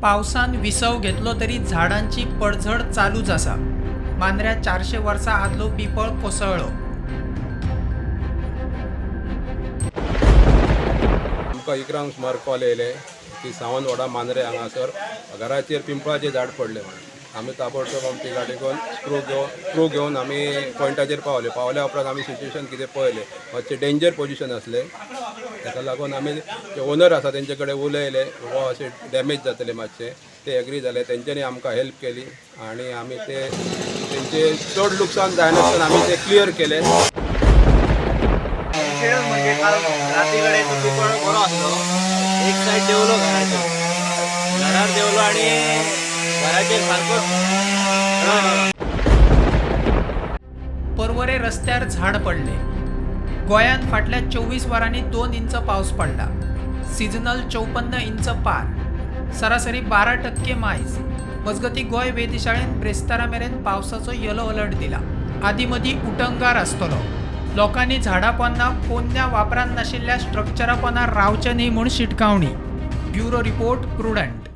पावसान विसव घेतलो तरी झाडांची पडझड चालूच आसा. मांद्र्या 400 वर्सां आदलो पिपळ कोसळ्ळो. आमकां 11 सुमार कॉल येयले की सावंतवाडा मांद्रे हांगासर घराचेर पिंपळाचें झाड पडलें म्हणून. आमी ताबडतोब आमची गाडी करून क्रू घेवन आमी पॉयंटाचेर पावल्या उपरांत आमी सिच्युएशन कितें पळयलें. मातशें डेंजर पोजिशन आसलें, ताका लागून आमी जे ओनर आसा तेंचे कडेन उलयले, वो अशें डॅमेज जातलें मातशें. ते एग्री जाले, तेंच्यांनी आमकां हेल्प केली आनी आमी तेंचे चड लुकसाण जायनासतना आमी ते क्लियर केलें. म्हणजे काल रात्रीकडे तो पिपळ बरो आसलो, एक सायड देवलो घरार देवलो आणि घराचेर सारको पर्वरे रस्त्यार झाड पडले. गोंयांत फाटल्या 24 वरांनी 2 इंच पावस पडला. सिजनल 54 इंच पार, सरासरी 12% मायज. मजगती गोंय वेधशाळेन ब्रेस्तारा मेरेन पावसाचो येलो अलर्ट दिला. आदीं उटंगार आसतलो. लोकांनी झाडां पोन्न्या वापरान नाशिल्ल्या स्ट्रक्चरा पोंदा रावचें न्ही म्हूण शिटकावणी. Bureau report prudent.